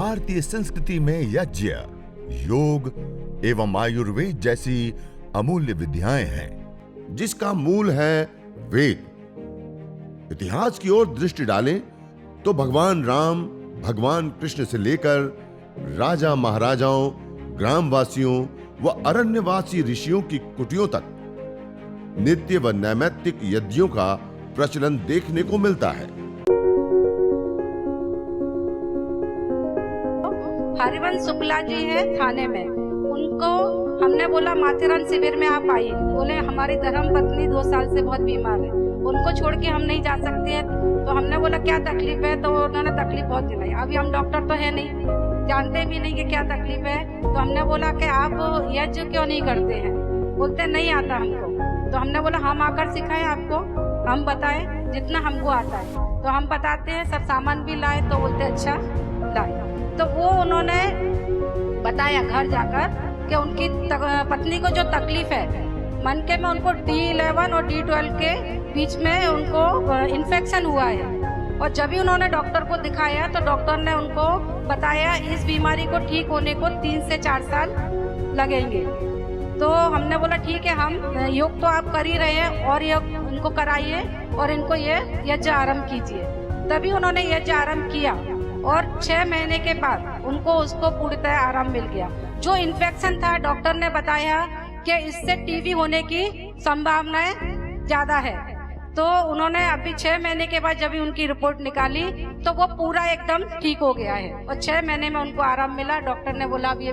भारतीय संस्कृति में यज्ञ, योग एवं आयुर्वेद जैसी अमूल्य विद्याएं हैं, जिसका मूल है वेद। इतिहास की ओर दृष्टि डालें तो भगवान राम, भगवान कृष्ण से लेकर राजा महाराजाओं, ग्रामवासियों व अरण्यवासी ऋषियों की कुटियों तक नित्य व नैमित्तिक यज्ञों का प्रचलन देखने को मिलता है। हरिवंश शुक्ला जी है थाने में, उनको हमने बोला माथेरान शिविर में आप आइए। बोले हमारी धर्म पत्नी 2 साल से बहुत बीमार है, उनको छोड़ के हम नहीं जा सकते हैं। तो हमने बोला क्या तकलीफ है, तो उन्होंने तकलीफ बहुत दिलाई। अभी हम डॉक्टर तो है नहीं, जानते भी नहीं कि क्या तकलीफ है। तो हमने बोला कि आप यज्ञ क्यों नहीं करते हैं? बोलते नहीं आता हमको। तो हमने बोला हम आकर सिखाएं आपको, हम बताएं जितना हमको आता है। तो हम बताते हैं, सब सामान भी लाए। तो बोलते अच्छा लाए। तो वो उन्होंने बताया घर जाकर कि उनकी पत्नी को जो तकलीफ है मन के में, उनको D11 और D12 के बीच में उनको इन्फेक्शन हुआ है। और जब भी उन्होंने डॉक्टर को दिखाया तो डॉक्टर ने उनको बताया इस बीमारी को ठीक होने को 3 से 4 साल लगेंगे। तो हमने बोला ठीक है, हम योग तो आप कर ही रहे हैं और योग उनको कराइए और इनको ये यज्ञ आरंभ कीजिए। तभी उन्होंने यज्ञ आरंभ किया और 6 महीने के बाद उनको उसको पूर्णतः आराम मिल गया। जो इन्फेक्शन था डॉक्टर ने बताया कि इससे टीबी होने की संभावनाएं ज्यादा है। तो उन्होंने अभी 6 महीने के बाद जब उनकी रिपोर्ट निकाली तो वो पूरा एकदम ठीक हो गया है और 6 महीने में उनको आराम मिला। डॉक्टर ने बोला अब ये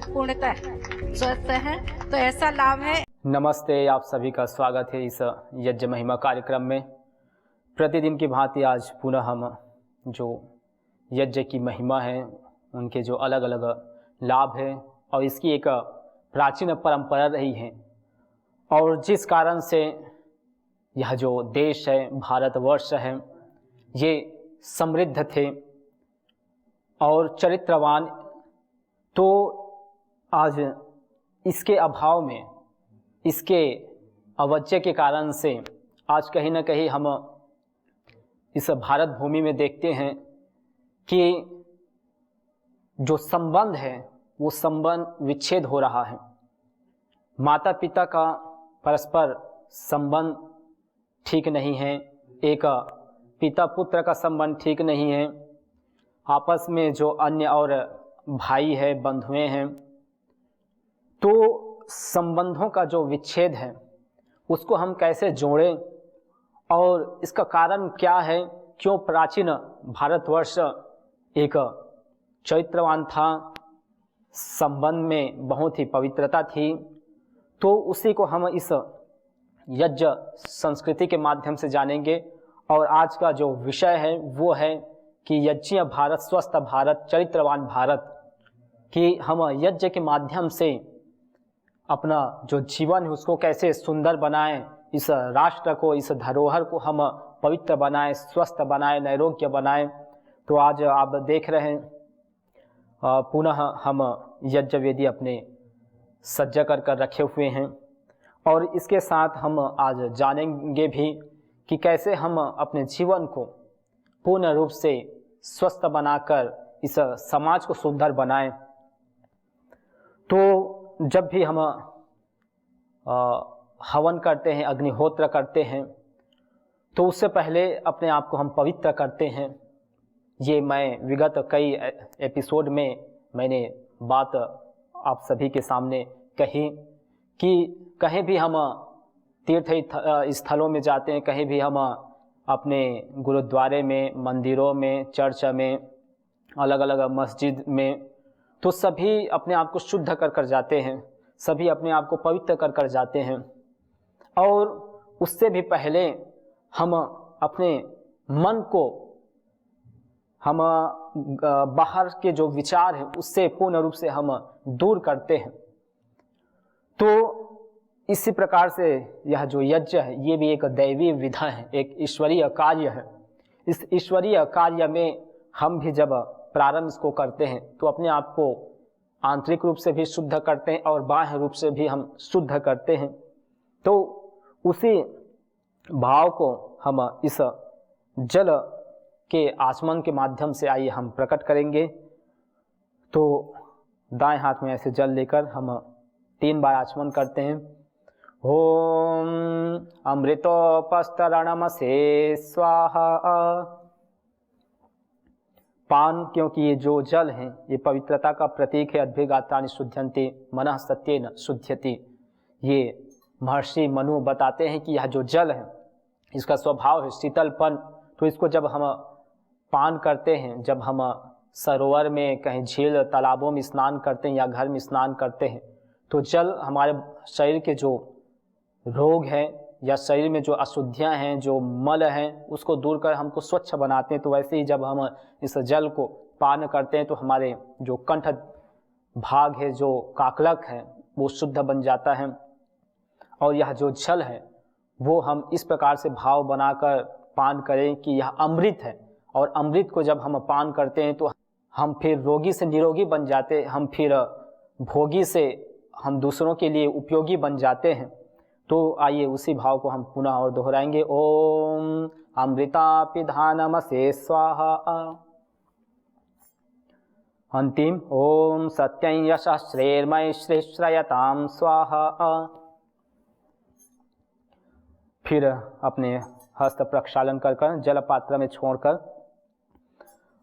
पूर्णतः स्वस्थ है। तो ऐसा लाभ है। नमस्ते, आप सभी का स्वागत है इस यज्ञ महिमा कार्यक्रम में। प्रतिदिन की भांति आज पुनः हम जो यज्ञ की महिमा है, उनके जो अलग अलग लाभ है और इसकी एक प्राचीन परंपरा रही है और जिस कारण से यह जो देश है, भारतवर्ष है, ये समृद्ध थे और चरित्रवान। तो आज इसके अभाव में, इसके अवज्ञा के कारण से आज कहीं ना कहीं हम इस भारत भूमि में देखते हैं कि जो संबंध है वो संबंध विच्छेद हो रहा है। माता पिता का परस्पर संबंध ठीक नहीं है, एक पिता पुत्र का संबंध ठीक नहीं है, आपस में जो अन्य और भाई है, बंधुएं हैं, तो संबंधों का जो विच्छेद है उसको हम कैसे जोड़ें और इसका कारण क्या है? क्यों प्राचीन भारतवर्ष एक चरित्रवान था, संबंध में बहुत ही पवित्रता थी। तो उसी को हम इस यज्ञ संस्कृति के माध्यम से जानेंगे। और आज का जो विषय है वो है कि यज्ञ भारत, स्वस्थ भारत, चरित्रवान भारत, कि हम यज्ञ के माध्यम से अपना जो जीवन है उसको कैसे सुंदर बनाएं, इस राष्ट्र को, इस धरोहर को हम पवित्र बनाएं, स्वस्थ बनाएं, नैरोग्य बनाएं। तो आज आप देख रहे हैं पुनः हम यज्ञ वेदी अपने सज्जा कर रखे हुए हैं और इसके साथ हम आज जानेंगे भी कि कैसे हम अपने जीवन को पूर्ण रूप से स्वस्थ बनाकर इस समाज को सुंदर बनाएं। तो जब भी हम हवन करते हैं, अग्निहोत्र करते हैं, तो उससे पहले अपने आप को हम पवित्र करते हैं। ये मैं विगत कई एपिसोड में मैंने बात आप सभी के सामने कही कि कहीं भी हम तीर्थ स्थलों में जाते हैं, कहीं भी हम अपने गुरुद्वारे में, मंदिरों में, चर्च में, अलग अलग मस्जिद में, तो सभी अपने आप को शुद्ध कर जाते हैं, सभी अपने आप को पवित्र कर जाते हैं। और उससे भी पहले हम अपने मन को, हम बाहर के जो विचार हैं उससे पूर्ण रूप से हम दूर करते हैं। तो इसी प्रकार से यह जो यज्ञ है ये भी एक दैवीय विधा है, एक ईश्वरीय कार्य है। इस ईश्वरीय कार्य में हम भी जब प्रारंभ इसको करते हैं तो अपने आप को आंतरिक रूप से भी शुद्ध करते हैं और बाह्य रूप से भी हम शुद्ध करते हैं। तो उसी भाव को हम इस जल के आचमन के माध्यम से आइए हम प्रकट करेंगे। तो दाएं हाथ में ऐसे जल लेकर हम 3 बार आचमन करते हैं। ओम अमृतोपस्तरणमसे स्वाहा। पान, क्योंकि ये जो जल है ये पवित्रता का प्रतीक है। अद्भिगात्राणि शुद्ध्यन्ते मनः सत्येन शुद्ध्यति। ये महर्षि मनु बताते हैं कि यह जो जल है इसका स्वभाव है शीतलपन। तो इसको जब हम पान करते हैं, जब हम सरोवर में, कहीं झील तालाबों में स्नान करते हैं या घर में स्नान करते हैं, तो जल हमारे शरीर के जो रोग हैं या शरीर में जो अशुद्धियां हैं, जो मल हैं, उसको दूर कर हमको स्वच्छ बनाते हैं। तो वैसे ही जब हम इस जल को पान करते हैं तो हमारे जो कंठ भाग है, जो काकलक है, वो शुद्ध बन जाता है। और यह जो जल है वो हम इस प्रकार से भाव बनाकर पान करें कि यह अमृत है। और अमृत को जब हम पान करते हैं तो हम फिर रोगी से निरोगी बन जाते हैं, हम फिर भोगी से हम दूसरों के लिए उपयोगी बन जाते हैं। तो आइए उसी भाव को हम पुनः और दोहराएंगे। ओम अमृतापिधानमसे स्वाहा। अंतिम ओम सत्यं यशः श्रेर्मय श्रेश्रयताम स्वाहा। फिर अपने हस्त प्रक्षालन कर जल पात्र में छोड़कर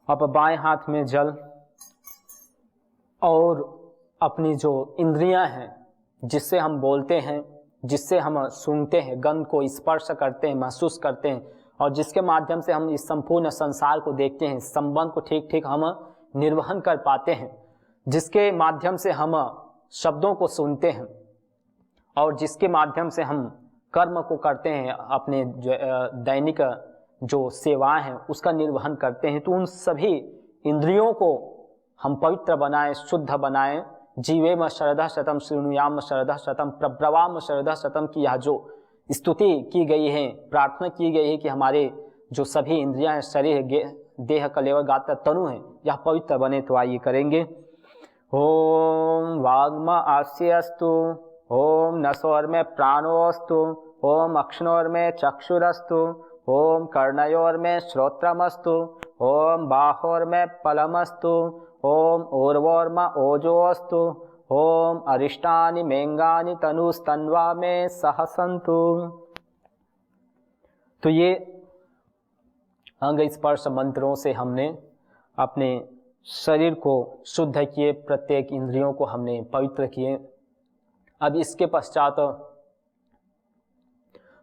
अब बाएं हाथ में जल और अपनी जो इंद्रियां हैं, जिससे हम बोलते हैं, जिससे हम सुनते हैं, गंध को स्पर्श करते हैं, महसूस करते हैं, और जिसके माध्यम से हम इस संपूर्ण संसार को देखते हैं, संबंध को ठीक ठीक हम निर्वहन कर पाते हैं, जिसके माध्यम से हम शब्दों को सुनते हैं और जिसके माध्यम से हम कर्म को करते हैं, अपने दैनिक जो सेवाएं हैं उसका निर्वहन करते हैं। तो उन सभी इंद्रियों को हम पवित्र बनाएं, शुद्ध बनाएं। जीवेम शरदः शतम शृणुयाम शरदः शतम प्रब्रवाम शरदः शतम की यह जो स्तुति की गई है, प्रार्थना की गई है कि हमारे जो सभी इंद्रियां हैं, शरीर, देह, कलेवर, गात्र, तनु है, यह पवित्र बने। तो आइए करेंगे। ओम वाग्म आस्यस्तु, ओम नसोर्मे प्राणोस्तु, ओम अक्ष्णोर्मे चक्षुरस्तु, ओम कर्णयोर्मे श्रोत्रमस्तु, ओम बाहोर्मे पलमस्तु, ओम ऊर्वोर्म ओजोस्तु, ओम अरिष्टानि मेंगानि तनुस्तन्वा में सहसंतु। तो ये अंग स्पर्श मंत्रों से हमने अपने शरीर को शुद्ध किए, प्रत्येक इंद्रियों को हमने पवित्र किए। अब इसके पश्चात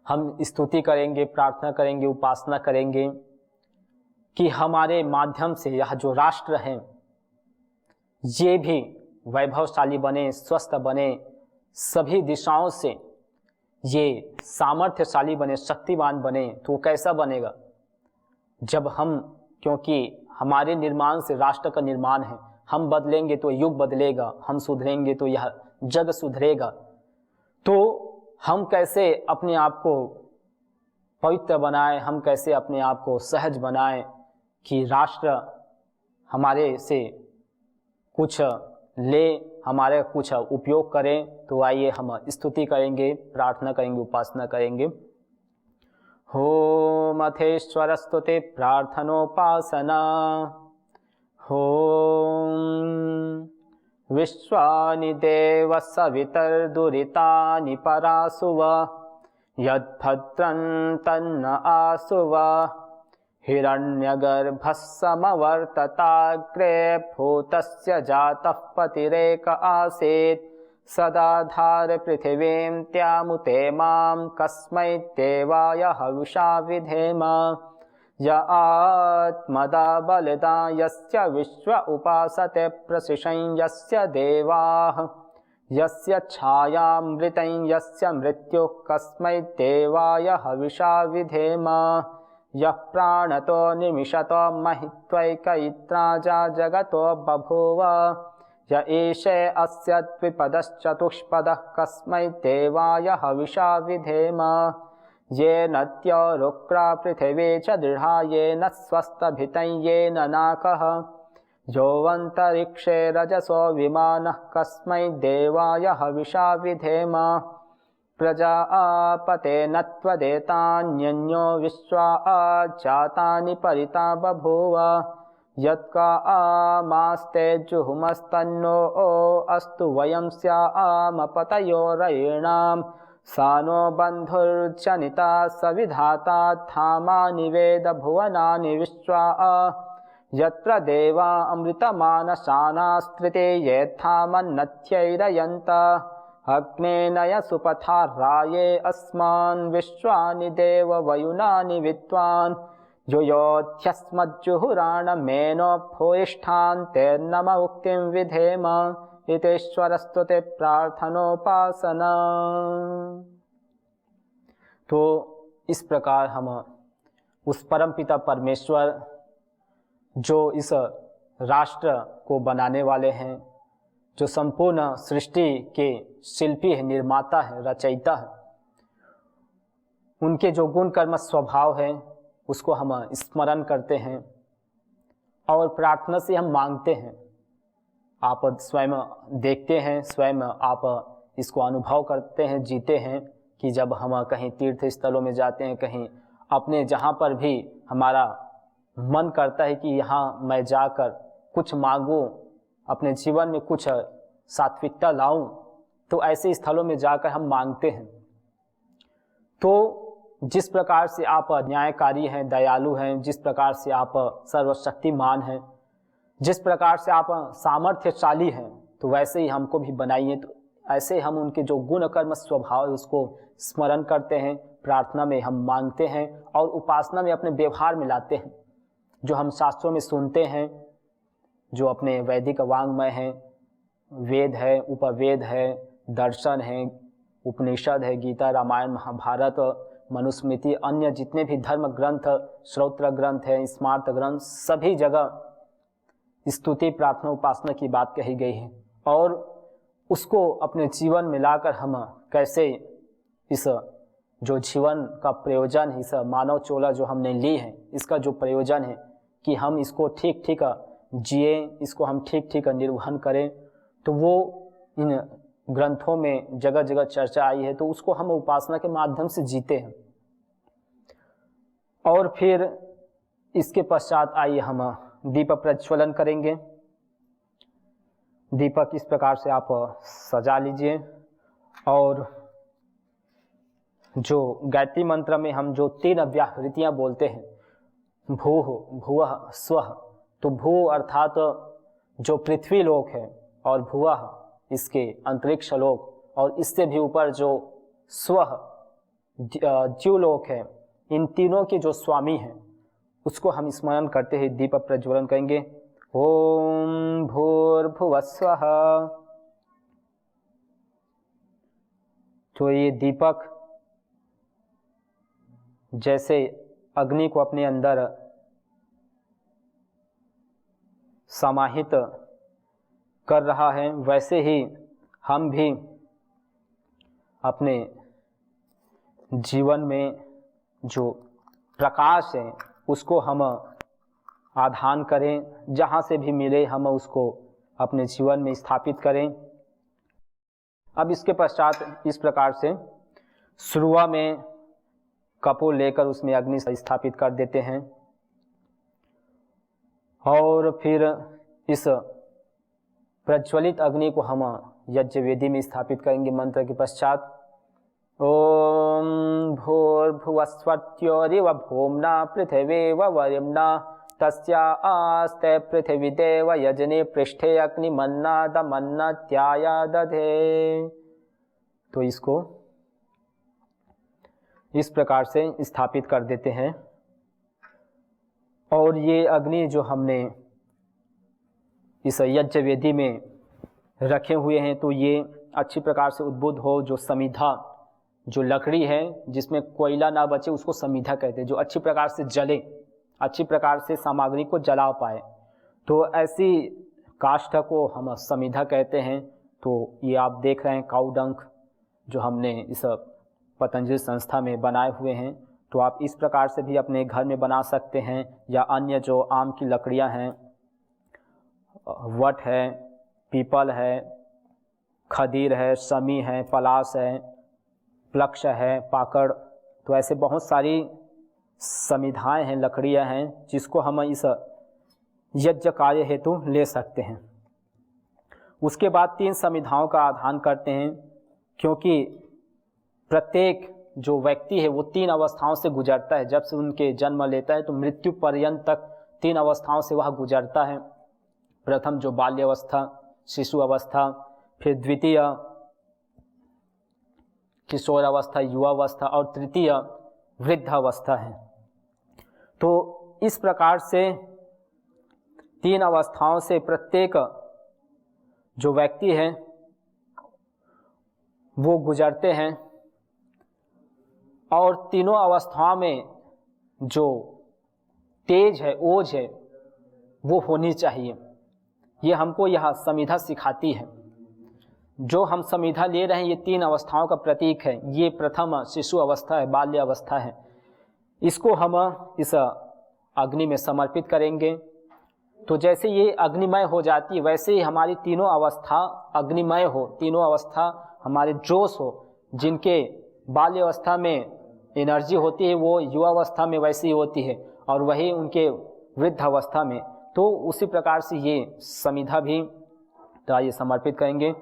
हम स्तुति करेंगे, प्रार्थना करेंगे, उपासना करेंगे कि हमारे माध्यम से यह जो राष्ट्र है ये भी वैभवशाली बने, स्वस्थ बने, सभी दिशाओं से ये सामर्थ्यशाली बने, शक्तिवान बने। तो कैसा बनेगा? जब हम, क्योंकि हमारे निर्माण से राष्ट्र का निर्माण है, हम बदलेंगे तो युग बदलेगा, हम सुधरेंगे तो यह जग सुधरेगा। तो हम कैसे अपने आप को पवित्र बनाएं, हम कैसे अपने आप को सहज बनाएं कि राष्ट्र हमारे से कुछ ले, हमारे कुछ उपयोग करें। तो आइए हम स्तुति करेंगे, प्रार्थना करेंगे, उपासना करेंगे। होम अथेश्वर स्तुति प्रार्थनोपासना। होम विश्वानि देव सवितर्दुरितानि परासुव, यद्भद्रं तन्न आसुव। हिरण्यगर्भः समवर्तताग्रे भूतस्य जातः पतिरेक आसीत्। सदाधार पृथिवीं त्यामुते मां कस्मै देवाय हविषा विधेम। य आत्मदा बलदा यस्य विश्व उपासते प्रसिषं यस्य देवाः। यस्य छायामृतं यस्य मृत्युः कस्मै देवाय हविषा विधेम। यः प्राणतो निमिषतो महित्वैकयित्राजा जगतो बभूव। य एषे अस्य द्विपदश्चतुष्पदः कस्मै देवाय हविषा विधेम। येन द्यौरुक्रा पृथिवी च दृढा येन स्वस्तभितं येन नाकः। योऽन्तरिक्षे रजसो विमानः कस्मै देवाय हविषा विधेम। प्रजापते न त्वदेतान्यन्यो विश्वा जातानि परिता बभूव। यत्का आमास्ते जुहुमस्तन्नो अस्तु वयं स्यामपतयो रयिणां सानो बन्धुर्जनिता सविधाता धामा निवेद भुवनानि विश्वा यत्र देवा अमृतमानसानास्त्रिते येत्थामन्नथ्यैरयन्त अग्नेनय सुपथाराये अस्मान् विश्वानि देव वयुनानि विद्वान् युयोध्यस्मज्जुहुराणमेनो भूयिष्ठान् तेर्नम उक्तिं विधेम इतेश्वरस्तुते प्रार्थनोपासना। तो इस प्रकार हम उस परमपिता परमेश्वर जो इस राष्ट्र को बनाने वाले हैं, जो संपूर्ण सृष्टि के शिल्पी है, निर्माता है, रचयिता है, उनके जो गुण कर्म स्वभाव है उसको हम स्मरण करते हैं और प्रार्थना से हम मांगते हैं। आप स्वयं देखते हैं, स्वयं आप इसको अनुभव करते हैं, जीते हैं कि जब हम कहीं तीर्थ स्थलों में जाते हैं, कहीं अपने जहाँ पर भी हमारा मन करता है कि यहाँ मैं जाकर कुछ मांगूं, अपने जीवन में कुछ सात्विकता लाऊं, तो ऐसे स्थलों में जाकर हम मांगते हैं। तो जिस प्रकार से आप न्यायकारी हैं, दयालु हैं, जिस प्रकार से आप सर्वशक्तिमान हैं, जिस प्रकार से आप सामर्थ्यशाली हैं, तो वैसे ही हमको भी बनाइए। तो ऐसे हम उनके जो गुण कर्म स्वभाव है उसको स्मरण करते हैं, प्रार्थना में हम मांगते हैं और उपासना में अपने व्यवहार में लाते हैं। जो हम शास्त्रों में सुनते हैं, जो अपने वैदिक वांग्मय हैं, वेद है, उपवेद है, दर्शन है, उपनिषद है, गीता, रामायण, महाभारत, मनुस्मृति, अन्य जितने भी धर्म ग्रंथ, श्रोत्र ग्रंथ हैं, स्मार्त ग्रंथ, सभी जगह स्तुति, प्रार्थना, उपासना की बात कही गई है। और उसको अपने जीवन में लाकर हम कैसे इस जो जीवन का प्रयोजन है, इस मानव चोला जो हमने ली है, इसका जो प्रयोजन है कि हम इसको ठीक ठीक जिए, इसको हम ठीक ठीक निर्वहन करें, तो वो इन ग्रंथों में जगह जगह चर्चा आई है। तो उसको हम उपासना के माध्यम से जीते हैं। और फिर इसके पश्चात आइए हम दीप प्रज्वलन करेंगे। दीपक इस प्रकार से आप सजा लीजिए और जो गायत्री मंत्र में हम जो 3 व्याहृतियां बोलते हैं, भूः, भुवः, स्वः, तो भू अर्थात जो पृथ्वी लोक है और भुवः इसके अंतरिक्ष लोक और इससे भी ऊपर जो स्वः जीवलोक है, इन तीनों के जो स्वामी हैं उसको हम स्मरण करते हैं दीप प्रज्वलन करेंगे। ओम भूर्भुवः स्वः। तो ये दीपक जैसे अग्नि को अपने अंदर समाहित कर रहा है, वैसे ही हम भी अपने जीवन में जो प्रकाश है उसको हम आधान करें, जहाँ से भी मिले हम उसको अपने जीवन में स्थापित करें। अब इसके पश्चात इस प्रकार से शुरुआत में कपूर लेकर उसमें अग्नि स्थापित कर देते हैं और फिर इस प्रज्वलित अग्नि को हम यज्ञ वेदी में स्थापित करेंगे मंत्र के पश्चात। ओम भूर्भुवस्वत्योरिव भूम्ना पृथिवीव वरिम्ना तस्या आस्ते पृथिवी देव यजने पृष्ठे अग्निमन्नादमन्नत्याय दधे। तो इसको इस प्रकार से स्थापित कर देते हैं। और ये अग्नि जो हमने इस यज्ञ वेदी में रखे हुए हैं, तो ये अच्छी प्रकार से उद्बुद्ध हो। जो समिधा, जो लकड़ी है जिसमें कोयला ना बचे, उसको समिधा कहते हैं, जो अच्छी प्रकार से जले, अच्छी प्रकार से सामग्री को जला पाए, तो ऐसी काष्ठ को हम समिधा कहते हैं। तो ये आप देख रहे हैं काउडंक जो हमने इस पतंजलि संस्था में बनाए हुए हैं, तो आप इस प्रकार से भी अपने घर में बना सकते हैं। या अन्य जो आम की लकड़ियां हैं, वट है, पीपल है, खदीर है, शमी है, पलाश है, प्लक्ष है, पाकड़, तो ऐसे बहुत सारी समिधाएं हैं, लकड़ियां हैं जिसको हम इस यज्ञ कार्य हेतु ले सकते हैं। उसके बाद 3 समिधाओं का आधान करते हैं, क्योंकि प्रत्येक जो व्यक्ति है वो 3 अवस्थाओं से गुजरता है। जब से उनके जन्म लेता है तो मृत्यु पर्यंत तक 3 अवस्थाओं से वह गुजरता है। प्रथम जो बाल्य अवस्था, शिशु अवस्था, फिर द्वितीय किशोर अवस्था, युवा अवस्था, और तृतीय वृद्ध अवस्था है। तो इस प्रकार से 3 अवस्थाओं से प्रत्येक जो व्यक्ति है वो गुजरते हैं, और तीनों अवस्थाओं में जो तेज है, ओज है, वो होनी चाहिए। ये हमको यह समिधा सिखाती है। जो हम समिधा ले रहे हैं ये 3 अवस्थाओं का प्रतीक है। ये प्रथम शिशु अवस्था है, बाल्य अवस्था है। इसको हम इस अग्नि में समर्पित करेंगे। तो जैसे ये अग्निमय हो जाती है, वैसे ही हमारी तीनों अवस्था अग्निमय हो, तीनों अवस्था हमारे जोश हो। जिनके बाल्य अवस्था में एनर्जी होती है वो युवा अवस्था में वैसी ही होती है, और वही उनके वृद्ध अवस्था में। तो उसी प्रकार से ये समिधा भी तो आइए समर्पित करेंगे।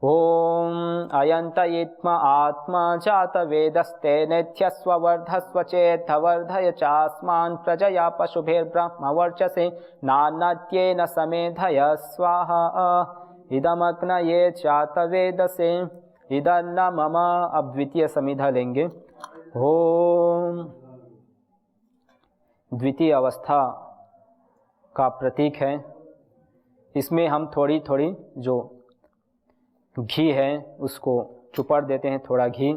ओम अयंत इत्म आत्मा जात वेदस्ते नेत्यस्व वर्धस्व चेत वर्धय चास्मान प्रजया पशुभिर्ब्रह्म वर्चसे नान्येन समेधय स्वाहा इदमग्नये चात वेदसे इदन्न मम। अब द्वितीय समिधा लेंगे। ओम द्वितीय अवस्था का प्रतीक है। इसमें हम थोड़ी थोड़ी जो घी है उसको चुपड़ देते हैं, थोड़ा घी,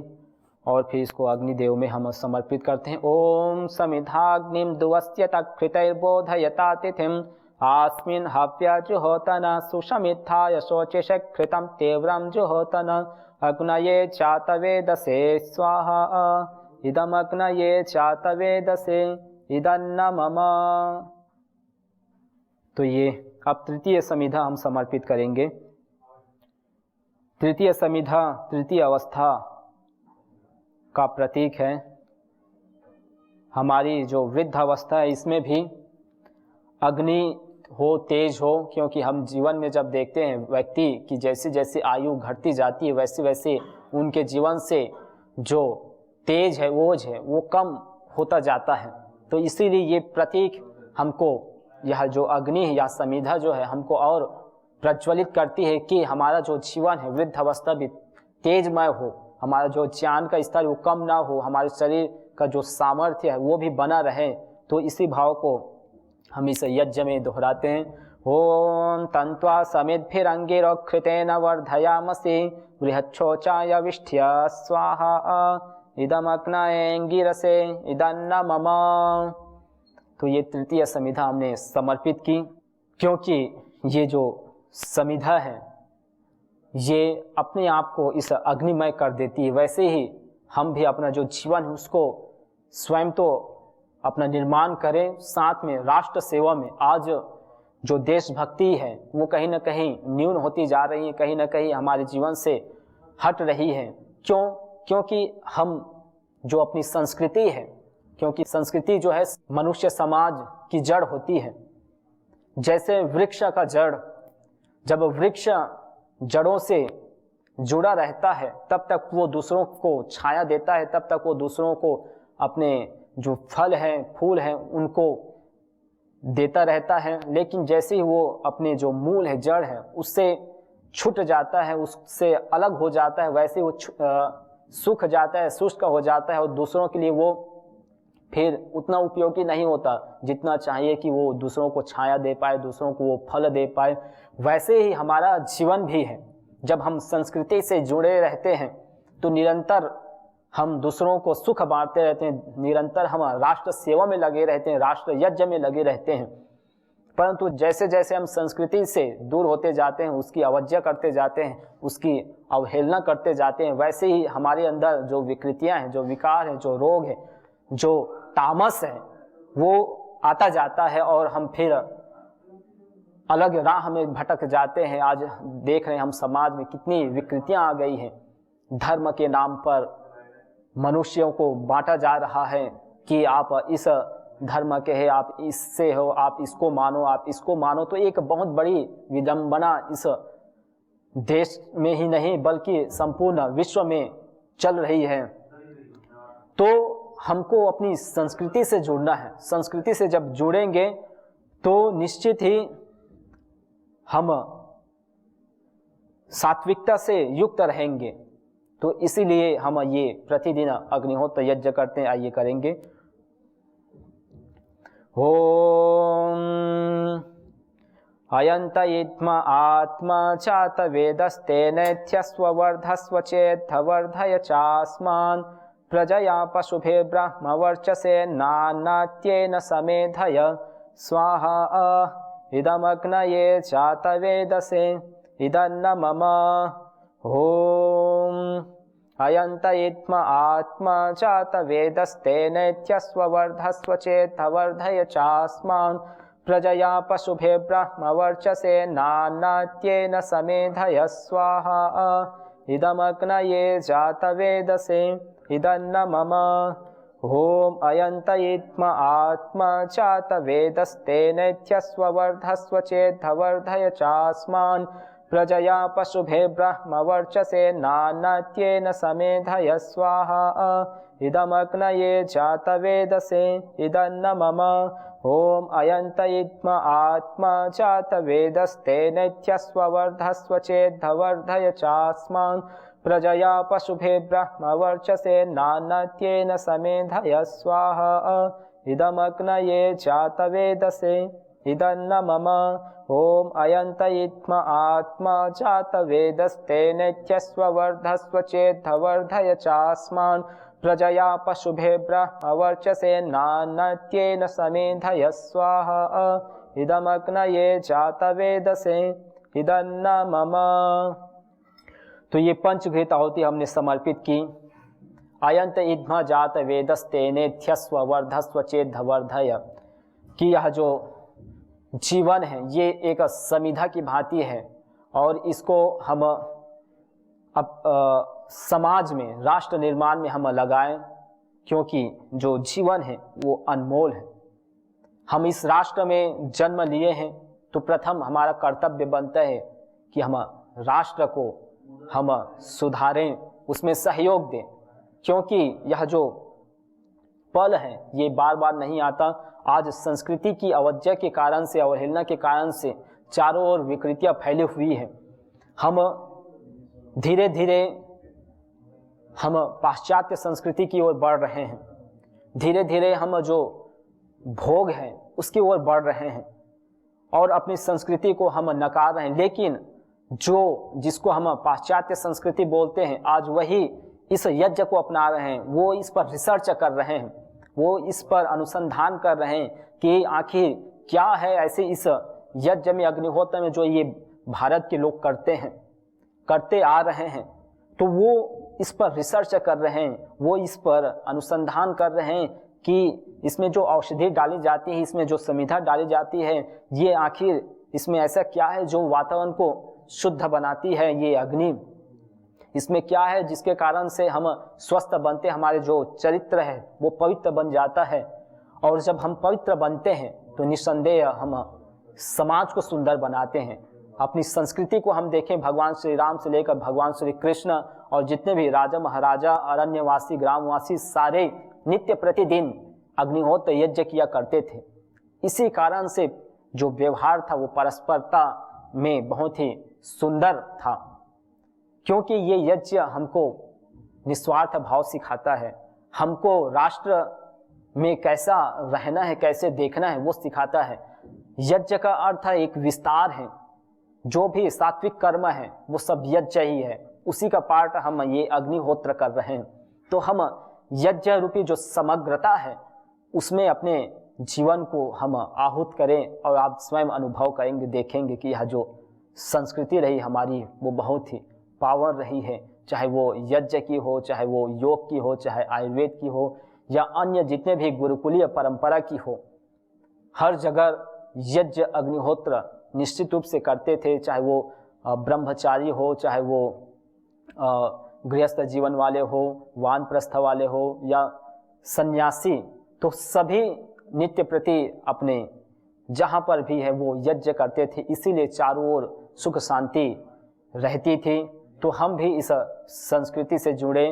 और फिर इसको अग्निदेव में हम समर्पित करते हैं। ओम समिधाग्निम दुवस्य तत्कृतैर्बोधयता तिथिम आस्मिन् हव्य जुहोतना सुषमित्थाय शोचिषकृतं तीव्रं जुहोतना अग्नये चातवेदसे स्वाहा इदमग्नये चातवेदसे इदन्न मम। तो ये अब तृतीय समिधा हम समर्पित करेंगे। तृतीय समिधा तृतीय अवस्था का प्रतीक है। हमारी जो वृद्ध अवस्था है इसमें भी अग्नि हो, तेज हो, क्योंकि हम जीवन में जब देखते हैं व्यक्ति की जैसे जैसे आयु घटती जाती है वैसे वैसे उनके जीवन से जो तेज है, ओज है, वो कम होता जाता है। तो इसीलिए ये प्रतीक हमको, यह जो अग्नि है या समिधा जो है, हमको और प्रज्वलित करती है कि हमारा जो जीवन है वृद्ध अवस्था भी तेजमय हो, हमारा जो ज्ञान का स्तर वो कम ना हो, हमारे शरीर का जो सामर्थ्य है वो भी बना रहे। तो इसी भाव को हम इस यज्ञ में दोहराते हैं। ओम तन्त्वा समिद्भिरंगिरोकृतेन वर्धयामसि बृहच्छोचाय विष्ठ्य स्वाहा इदमग्नयेंगिरसे इदन्न मम। तो ये तृतीय समिधा हमने समर्पित की, क्योंकि ये जो समिधा है ये अपने आप को इस अग्निमय कर देती है। वैसे ही हम भी अपना जो जीवन है उसको स्वयं तो अपना निर्माण करें, साथ में राष्ट्र सेवा में। आज जो देशभक्ति है वो कहीं ना कहीं न्यून होती जा रही है, कहीं ना कहीं हमारे जीवन से हट रही है। क्यों? क्योंकि हम जो अपनी संस्कृति है, क्योंकि संस्कृति जो है मनुष्य समाज की जड़ होती है। जैसे वृक्ष का जड़, जब वृक्ष जड़ों से जुड़ा रहता है तब तक वो दूसरों को छाया देता है, तब तक वो दूसरों को अपने जो फल हैं, फूल हैं, उनको देता रहता है। लेकिन जैसे ही वो अपने जो मूल है, जड़ है, उससे छूट जाता है, उससे अलग हो जाता है, वैसे वो सूख जाता है, शुष्क हो जाता है, और दूसरों के लिए वो फिर उतना उपयोगी नहीं होता जितना चाहिए कि वो दूसरों को छाया दे पाए, दूसरों को वो फल दे पाए। वैसे ही हमारा जीवन भी है। जब हम संस्कृति से जुड़े रहते हैं तो निरंतर हम दूसरों को सुख बांटते रहते हैं, निरंतर हम राष्ट्र सेवा में लगे रहते हैं, राष्ट्र यज्ञ में लगे रहते हैं। परंतु जैसे जैसे हम संस्कृति से दूर होते जाते हैं, उसकी अवज्ञा करते जाते हैं, उसकी अवहेलना करते जाते हैं, वैसे ही हमारे अंदर जो विकृतियां हैं, जो विकार है, जो रोग है, जो तामस है, वो आता जाता है और हम फिर अलग राह में भटक जाते हैं। आज देख रहे हैं हम समाज में कितनी विकृतियां आ गई हैं। धर्म के नाम पर मनुष्यों को बांटा जा रहा है कि आप इस धर्म के हैं, आप इससे हो, आप इसको मानो, आप इसको मानो। तो एक बहुत बड़ी विडंबना इस देश में ही नहीं बल्कि संपूर्ण विश्व में चल रही है। तो हमको अपनी संस्कृति से जुड़ना है। संस्कृति से जब जुड़ेंगे तो निश्चित ही हम सात्विकता से युक्त रहेंगे। तो इसीलिए हम ये प्रतिदिन अग्निहोत्र यज्ञ करते हैं। आइए करेंगे। ओम अयंत इत्म आत्मा चात वेदस्तेनेत्यस्व वर्धस्व चेद्धवर्धय चास्मान् प्रजया पशुभे ब्रह्म वर्चसे नानात्येन समेधय स्वाहा इदमग्नये चात वेदसे इदन्न मम। ओम अयंत इत्म आत्मा चात वेदस्तेनेत्यस्व वर्धस्व चेद्धवर्धय चास्मान् प्रजया पशुभे ब्रह्म वर्चसे नानात्येन समेधय स्वाहा इदमग्नये जात वेदसे इदन्न मम। ओम अयंत इत्म आत्मा चात वेदस्तेनेत्यस्व वर्धस्व चेद्धवर्धय चास्मान् प्रजया पशुभे ब्रह्म वर्चसे नानात्येन समेधय स्वाहा इदमग्नये जात वेदसे इदन्न मम। ओम अयंत इत्म आत्मा चात वेदस्तेनेत्यस्व वर्धस्व चेद्धवर्धय चास्मान् प्रजया पशुभे ब्रह्म वर्चसे नानात्येन समेधय स्वाहा इदमग्नये जात वेदसे इदन्न मम। ओम अयंत इत्म आत्मा जात वेदस्तेनेत्यस्व वर्धस्व चेद्धवर्धय चास्मान् प्रजया पशुभे ब्रह्म वर्चसे नानात्येन समेधय स्वाहा इदमग्नये जात वेदसे इदन्न मम। तो ये पंचघृत आहुति हमने समर्पित की। अयंत इद्मा जात वेदस्तेनेत्यस्व वर्धस्व चेद्धवर्धय कि यह जो जीवन है ये एक समिधा की भांति है और इसको हम अब समाज में, राष्ट्र निर्माण में हम लगाएं, क्योंकि जो जीवन है वो अनमोल है। हम इस राष्ट्र में जन्म लिए हैं तो प्रथम हमारा कर्तव्य बनता है कि हम राष्ट्र को हम सुधारें, उसमें सहयोग दें, क्योंकि यह जो पल है ये बार बार नहीं आता। आज संस्कृति की अवज्ञा के कारण से, अवहेलना के कारण से चारों ओर विकृतियां फैली हुई है। हम धीरे धीरे हम पाश्चात्य संस्कृति की ओर बढ़ रहे हैं। धीरे धीरे हम जो भोग है उसकी ओर बढ़ रहे हैं और अपनी संस्कृति को हम नकार रहे हैं। लेकिन जिसको हम पाश्चात्य संस्कृति बोलते हैं, आज वही इस यज्ञ को अपना रहे हैं। वो इस पर रिसर्च कर रहे हैं, वो इस पर अनुसंधान कर रहे हैं कि आखिर क्या है ऐसे इस यज्ञ में, अग्निहोत्र में जो ये भारत के लोग करते आ रहे हैं। तो वो इस पर रिसर्च कर रहे हैं, वो इस पर अनुसंधान कर रहे हैं कि इसमें जो औषधि डाली जाती है, इसमें जो समिधा डाली जाती है, ये आखिर इसमें ऐसा क्या है जो वातावरण को शुद्ध बनाती है। ये अग्नि, इसमें क्या है जिसके कारण से हम स्वस्थ बनते, हमारे जो चरित्र है वो पवित्र बन जाता है। और जब हम पवित्र बनते हैं तो निस्संदेह हम समाज को सुंदर बनाते हैं। अपनी संस्कृति को हम देखें, भगवान श्री राम से लेकर भगवान श्री कृष्ण और जितने भी राजा महाराजा, अरण्यवासी, ग्रामवासी, सारे नित्य प्रतिदिन अग्निहोत्र यज्ञ किया करते थे। इसी कारण से जो व्यवहार था वो परस्परता में बहुत ही सुंदर था, क्योंकि ये यज्ञ हमको निस्वार्थ भाव सिखाता है, हमको राष्ट्र में कैसा रहना है, कैसे देखना है वो सिखाता है। यज्ञ का अर्थ है एक विस्तार है। जो भी सात्विक कर्म है वो सब यज्ञ ही है, उसी का पार्ट हम ये अग्निहोत्र कर रहे हैं। तो हम यज्ञ रूपी जो समग्रता है उसमें अपने जीवन को हम आहूत करें और आप स्वयं अनुभव करेंगे, देखेंगे कि यह जो संस्कृति रही हमारी वो बहुत ही पावन रही है। चाहे वो यज्ञ की हो, चाहे वो योग की हो, चाहे आयुर्वेद की हो या अन्य जितने भी गुरुकुलीय परंपरा की हो, हर जगह यज्ञ अग्निहोत्र निश्चित रूप से करते थे। चाहे वो ब्रह्मचारी हो, चाहे वो गृहस्थ जीवन वाले हो, वानप्रस्थ वाले हो या सन्यासी, तो सभी नित्य प्रति अपने जहाँ पर भी है वो यज्ञ करते थे, इसीलिए चारों ओर सुख शांति रहती थी। तो हम भी इस संस्कृति से जुड़े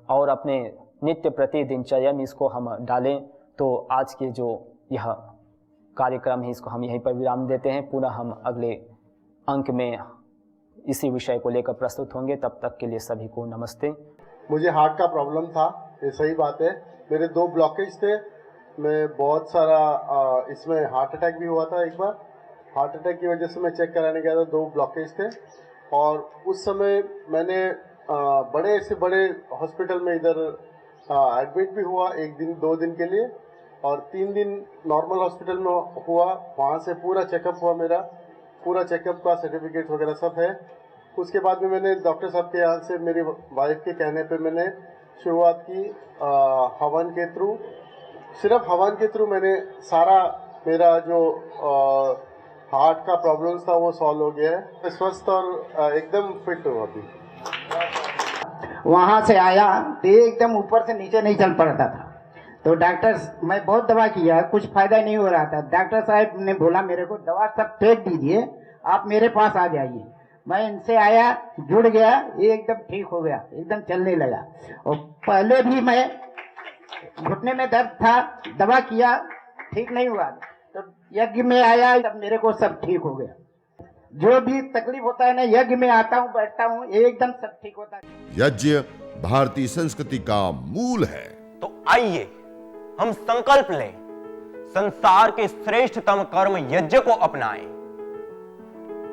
और अपने नित्य प्रति दिनचर्या में इसको हम डालें। तो आज के जो यह कार्यक्रम है इसको हम यहीं पर विराम देते हैं। पुनः हम अगले अंक में इसी विषय को लेकर प्रस्तुत होंगे। तब तक के लिए सभी को नमस्ते। मुझे हार्ट का प्रॉब्लम था, ये सही बात है। मेरे 2 ब्लॉकेज थे, मैं बहुत सारा इसमें हार्ट अटैक भी हुआ था एक बार। हार्ट अटैक की वजह से मैं चेक कराने गया था, 2 ब्लॉकेज थे। और उस समय मैंने बड़े से बड़े हॉस्पिटल में इधर एडमिट भी हुआ, 1 दिन 2 दिन के लिए, और 3 दिन नॉर्मल हॉस्पिटल में हुआ। वहाँ से पूरा चेकअप हुआ, मेरा पूरा चेकअप का सर्टिफिकेट वगैरह सब है। उसके बाद में मैंने डॉक्टर साहब के यहाँ से मेरी वाइफ के कहने पे मैंने शुरुआत की हवन के थ्रू। सिर्फ हवन के थ्रू मैंने सारा मेरा जो हार्ट का प्रॉब्लम्स था वो सॉल्व हो गया है। स्वस्थ और एकदम फिट हूँ अभी। वहाँ से आया तो एकदम ऊपर से नीचे नहीं चल पड़ता था। तो डॉक्टर, मैं बहुत दवा किया, कुछ फायदा नहीं हो रहा था। डॉक्टर साहब ने बोला मेरे को दवा सब फेंक दीजिए, आप मेरे पास आ जाइए। मैं इनसे आया, जुड़ गया, ये एकदम ठीक हो गया, एकदम चलने लगा। और पहले भी मैं घुटने में दर्द था, दवा किया, ठीक नहीं हुआ। तो यज्ञ में आया, तब मेरे को सब ठीक हो गया। जो भी तकलीफ होता है ना, यज्ञ में आता हूँ, बैठता हूँ, एकदम सब ठीक होता है। यज्ञ भारतीय संस्कृति का मूल है। तो आइए हम संकल्प लें, संसार के श्रेष्ठतम कर्म यज्ञ को अपनाएं।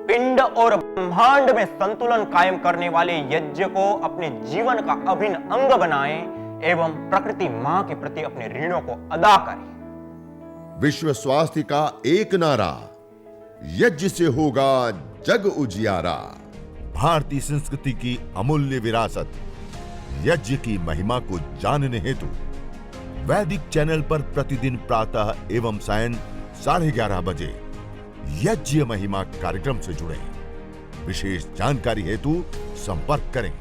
पिंड और ब्रह्मांड में संतुलन कायम करने वाले यज्ञ को अपने जीवन का अभिन्न अंग बनाएं एवं प्रकृति मां के प्रति अपने ऋणों को अदा करें। विश्व स्वास्थ्य का एक नारा, यज्ञ से होगा जग उजियारा। भारतीय संस्कृति की अमूल्य विरासत यज्ञ की महिमा को जानने हेतु वैदिक चैनल पर प्रतिदिन प्रातः एवं सायं 11:30 बजे यज्ञ महिमा कार्यक्रम से जुड़ें। विशेष जानकारी हेतु संपर्क करें।